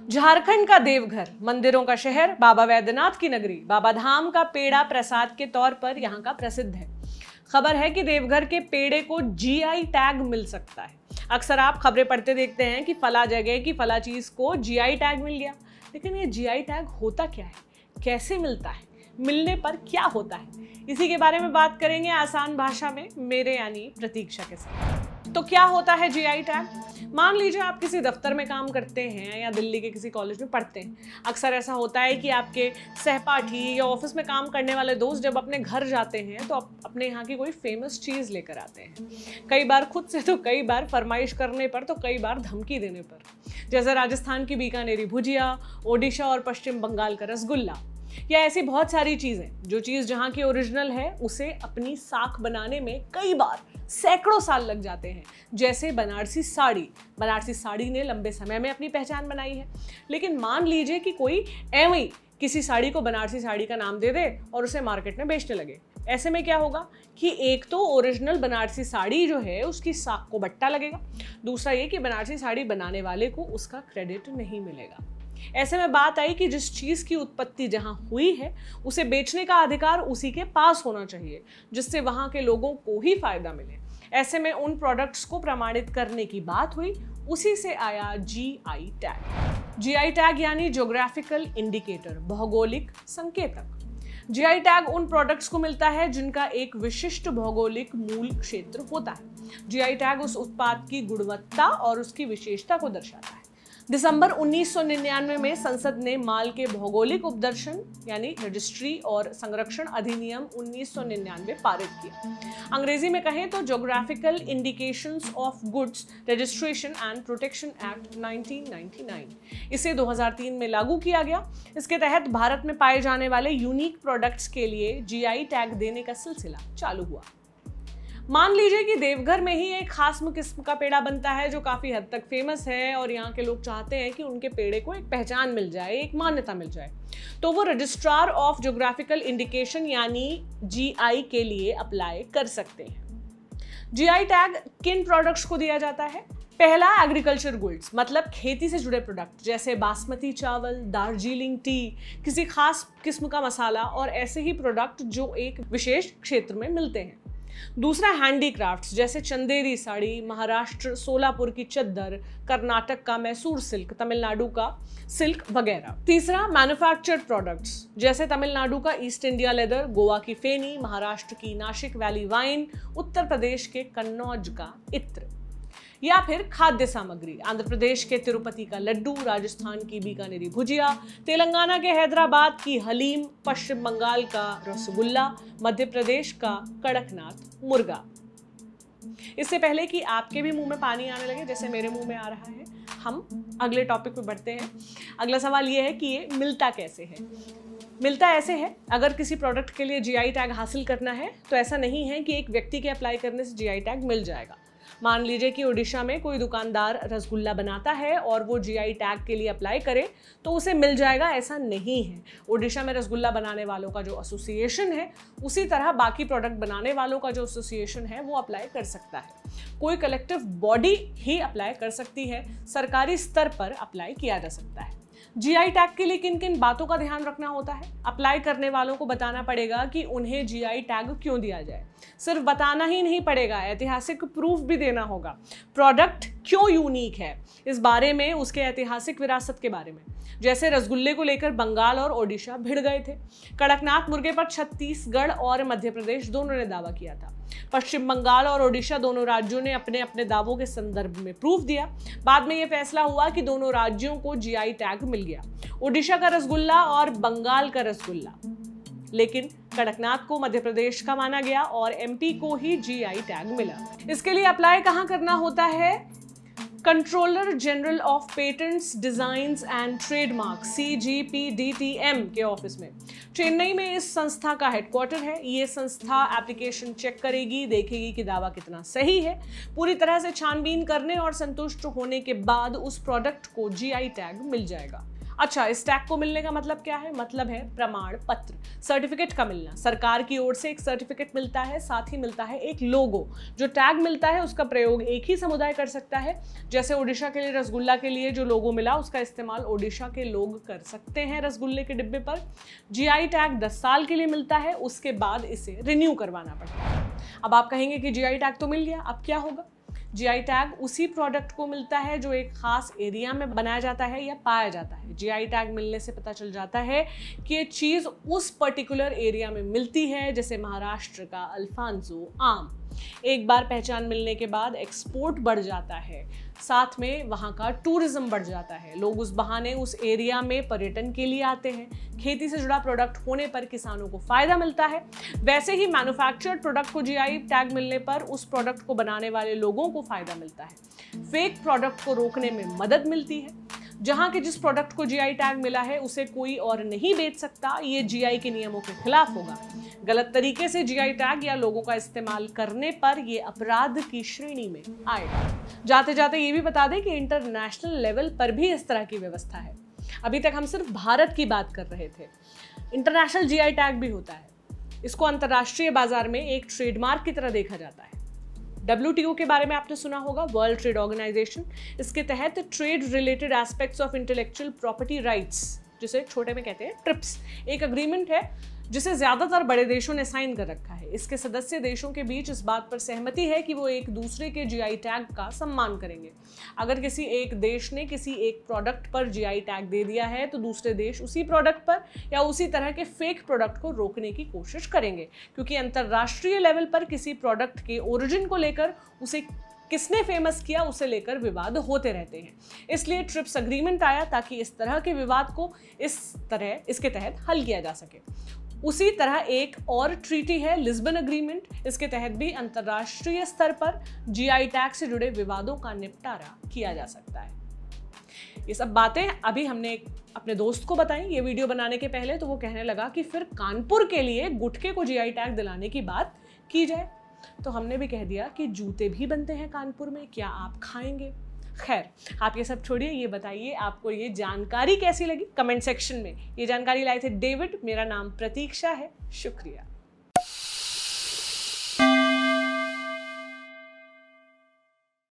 झारखंड का देवघर, मंदिरों का शहर, बाबा वैद्यनाथ की नगरी, बाबा धाम का पेड़ा प्रसाद के तौर पर यहाँ का प्रसिद्ध है। खबर है कि देवघर के पेड़े को जीआई टैग मिल सकता है। अक्सर आप खबरें पढ़ते देखते हैं कि फला जगह की फला चीज को जीआई टैग मिल गया, लेकिन ये जीआई टैग होता क्या है, कैसे मिलता है, मिलने पर क्या होता है, इसी के बारे में बात करेंगे आसान भाषा में मेरे यानी प्रतीक्षा के साथ। तो क्या होता है जीआई टैग? मान लीजिए आप किसी दफ्तर में काम करते हैं या दिल्ली के किसी कॉलेज में पढ़ते हैं। अक्सर ऐसा होता है कि आपके सहपाठी या ऑफिस में काम करने वाले दोस्त जब अपने घर जाते हैं तो अपने यहाँ की कोई फेमस चीज़ लेकर आते हैं। कई बार खुद से, तो कई बार फरमाइश करने पर, तो कई बार धमकी देने पर। जैसे राजस्थान की बीकानेरी भुजिया, ओडिशा और पश्चिम बंगाल का रसगुल्ला, या ऐसी बहुत सारी चीज़ें। जो चीज़ जहाँ की ओरिजिनल है उसे अपनी साख बनाने में कई बार सैकड़ों साल लग जाते हैं। जैसे बनारसी साड़ी ने लंबे समय में अपनी पहचान बनाई है। लेकिन मान लीजिए कि कोई एवं किसी साड़ी को बनारसी साड़ी का नाम दे दे और उसे मार्केट में बेचने लगे। ऐसे में क्या होगा कि एक तो ओरिजिनल बनारसी साड़ी जो है उसकी साख को बट्टा लगेगा, दूसरा ये कि बनारसी साड़ी बनाने वाले को उसका क्रेडिट नहीं मिलेगा। ऐसे में बात आई कि जिस चीज की उत्पत्ति जहां हुई है उसे बेचने का अधिकार उसी के पास होना चाहिए, जिससे वहां के लोगों को ही फायदा मिले। ऐसे में उन प्रोडक्ट्स को प्रमाणित करने की बात हुई, उसी से आया जीआई टैग। जीआई टैग यानी ज्योग्राफिकल इंडिकेटर, भौगोलिक संकेतक। जीआई टैग उन प्रोडक्ट्स को मिलता है जिनका एक विशिष्ट भौगोलिक मूल क्षेत्र होता है। जीआई टैग उस उत्पाद की गुणवत्ता और उसकी विशेषता को दर्शाता है। दिसंबर 1999 में संसद ने माल के भौगोलिक उपदर्शन यानी रजिस्ट्री और संरक्षण अधिनियम 1999 पारित किया। अंग्रेजी में कहें तो geographical indications of goods registration and protection act 1999। इसे 2003 में लागू किया गया। इसके तहत भारत में पाए जाने वाले यूनिक प्रोडक्ट्स के लिए जीआई टैग देने का सिलसिला चालू हुआ। मान लीजिए कि देवघर में ही एक खास किस्म का पेड़ा बनता है जो काफ़ी हद तक फेमस है और यहाँ के लोग चाहते हैं कि उनके पेड़े को एक पहचान मिल जाए, एक मान्यता मिल जाए, तो वो रजिस्ट्रार ऑफ ज्योग्राफिकल इंडिकेशन यानी जीआई के लिए अप्लाई कर सकते हैं। जीआई टैग किन प्रोडक्ट्स को दिया जाता है? पहला, एग्रीकल्चर गुड्स, मतलब खेती से जुड़े प्रोडक्ट जैसे बासमती चावल, दार्जिलिंग टी, किसी खास किस्म का मसाला और ऐसे ही प्रोडक्ट जो एक विशेष क्षेत्र में मिलते हैं। दूसरा, हैंडीक्राफ्ट्स जैसे चंदेरी साड़ी, महाराष्ट्र सोलापुर की चद्दर, कर्नाटक का मैसूर सिल्क, तमिलनाडु का सिल्क वगैरह। तीसरा, मैन्युफैक्चर्ड प्रोडक्ट्स जैसे तमिलनाडु का ईस्ट इंडिया लेदर, गोवा की फेनी, महाराष्ट्र की नासिक वैली वाइन, उत्तर प्रदेश के कन्नौज का इत्र। या फिर खाद्य सामग्री, आंध्र प्रदेश के तिरुपति का लड्डू, राजस्थान की बीकानेरी भुजिया, तेलंगाना के हैदराबाद की हलीम, पश्चिम बंगाल का रसगुल्ला, मध्य प्रदेश का कड़कनाथ मुर्गा। इससे पहले कि आपके भी मुंह में पानी आने लगे जैसे मेरे मुंह में आ रहा है, हम अगले टॉपिक पे बढ़ते हैं। अगला सवाल यह है कि ये मिलता कैसे है? मिलता ऐसे है, अगर किसी प्रोडक्ट के लिए जीआई टैग हासिल करना है तो ऐसा नहीं है कि एक व्यक्ति के अप्लाई करने से जीआई टैग मिल जाएगा। मान लीजिए कि ओडिशा में कोई दुकानदार रसगुल्ला बनाता है और वो जीआई टैग के लिए अप्लाई करे तो उसे मिल जाएगा, ऐसा नहीं है। ओडिशा में रसगुल्ला बनाने वालों का जो एसोसिएशन है, उसी तरह बाकी प्रोडक्ट बनाने वालों का जो एसोसिएशन है वो अप्लाई कर सकता है। कोई कलेक्टिव बॉडी ही अप्लाई कर सकती है, सरकारी स्तर पर अप्लाई किया जा सकता है। जीआई टैग के लिए किन किन बातों का ध्यान रखना होता है? अप्लाई करने वालों को बताना पड़ेगा कि उन्हें जीआई टैग क्यों दिया जाए। सिर्फ बताना ही नहीं पड़ेगा, ऐतिहासिक प्रूफ भी देना होगा। प्रोडक्ट क्यों यूनिक है, इस बारे में, उसके ऐतिहासिक विरासत के बारे में। जैसे रसगुल्ले को लेकर बंगाल और ओडिशा भिड़ गए थे। कड़कनाथ मुर्गे पर छत्तीसगढ़ और मध्य प्रदेश दोनों ने दावा किया था। पश्चिम बंगाल और ओडिशा दोनों राज्यों ने अपने अपने दावों के संदर्भ में प्रूफ दिया। बाद में यह फैसला हुआ कि दोनों राज्यों को जीआई टैग मिल गया, ओडिशा का रसगुल्ला और बंगाल का रसगुल्ला। लेकिन कड़कनाथ को मध्य प्रदेश का माना गया और एमपी को ही जीआई टैग मिला। इसके लिए अप्लाई कहाँ करना होता है? Controller general of patents, designs and trademark CGPDTM के ऑफिस में। चेन्नई में इस संस्था का हेडक्वार्टर है। ये संस्था एप्लीकेशन चेक करेगी, देखेगी कि दावा कितना सही है। पूरी तरह से छानबीन करने और संतुष्ट होने के बाद उस प्रोडक्ट को जीआई टैग मिल जाएगा। अच्छा, इस टैग को मिलने का मतलब क्या है? मतलब है प्रमाण पत्र, सर्टिफिकेट का मिलना। सरकार की ओर से एक सर्टिफिकेट मिलता है, साथ ही मिलता है एक लोगो। जो टैग मिलता है उसका प्रयोग एक ही समुदाय कर सकता है। जैसे ओडिशा के लिए रसगुल्ला के लिए जो लोगो मिला, उसका इस्तेमाल ओडिशा के लोग कर सकते हैं रसगुल्ले के डिब्बे पर। जीआई टैग 10 साल के लिए मिलता है, उसके बाद इसे रिन्यू करवाना पड़ता है। अब आप कहेंगे कि जीआई टैग तो मिल गया, अब क्या होगा? जीआई टैग उसी प्रोडक्ट को मिलता है जो एक खास एरिया में बनाया जाता है या पाया जाता है। जीआई टैग मिलने से पता चल जाता है कि ये चीज़ उस पर्टिकुलर एरिया में मिलती है, जैसे महाराष्ट्र का अल्फांसो आम। एक बार पहचान मिलने के बाद एक्सपोर्ट बढ़ जाता है, साथ में वहाँ का टूरिज्म बढ़ जाता है। लोग उस बहाने उस एरिया में पर्यटन के लिए आते हैं। खेती से जुड़ा प्रोडक्ट होने पर किसानों को फायदा मिलता है। वैसे ही मैन्युफैक्चर्ड प्रोडक्ट को जीआई टैग मिलने पर उस प्रोडक्ट को बनाने वाले लोगों को फायदा मिलता है। फेक प्रोडक्ट को रोकने में मदद मिलती है। जहां के जिस प्रोडक्ट को जीआई टैग मिला है उसे कोई और नहीं बेच सकता, ये जीआई के नियमों के खिलाफ होगा। गलत तरीके से जीआई टैग या लोगों का इस्तेमाल करने पर ये अपराध की श्रेणी में आएगा। जाते जाते ये भी बता दें कि इंटरनेशनल लेवल पर भी इस तरह की व्यवस्था है। अभी तक हम सिर्फ भारत की बात कर रहे थे। इंटरनेशनल जीआई टैग भी होता है। इसको अंतर्राष्ट्रीय बाजार में एक ट्रेडमार्क की तरह देखा जाता है। WTO के बारे में आपने सुना होगा, वर्ल्ड ट्रेड ऑर्गेनाइजेशन। इसके तहत trade related aspects of intellectual property rights, जिसे छोटे में कहते हैं ट्रिप्स, एक अग्रीमेंट है जिसे ज्यादातर बड़े देशों ने साइन कर रखा है। इसके सदस्य देशों के बीच इस बात पर सहमति है कि वो एक दूसरे के जीआई टैग का सम्मान करेंगे। अगर किसी एक देश ने किसी एक प्रोडक्ट पर जीआई टैग दे दिया है तो दूसरे देश उसी प्रोडक्ट पर या उसी तरह के फेक प्रोडक्ट को रोकने की कोशिश करेंगे, क्योंकि अंतर्राष्ट्रीय लेवल पर किसी प्रोडक्ट के ओरिजिन को लेकर, उसे किसने फेमस किया उसे लेकर विवाद होते रहते हैं। इसलिए ट्रिप्स अग्रीमेंट आया ताकि इस तरह के विवाद को इसके तहत हल किया जा सके। उसी तरह एक और ट्रीटी है, लिस्बन अग्रीमेंट। इसके तहत भी अंतर्राष्ट्रीय स्तर पर जीआई टैग से जुड़े विवादों का निपटारा किया जा सकता है। ये सब बातें अभी हमने अपने दोस्त को बताई ये वीडियो बनाने के पहले, तो वो कहने लगा कि फिर कानपुर के लिए गुटखे को जीआई टैग दिलाने की बात की जाए। तो हमने भी कह दिया कि जूते भी बनते हैं कानपुर में, क्या आप खाएंगे? खैर, आप ये सब छोड़िए, ये बताइए आपको ये जानकारी कैसी लगी कमेंट सेक्शन में। ये जानकारी लाए थे डेविड, मेरा नाम प्रतीक्षा है। शुक्रिया।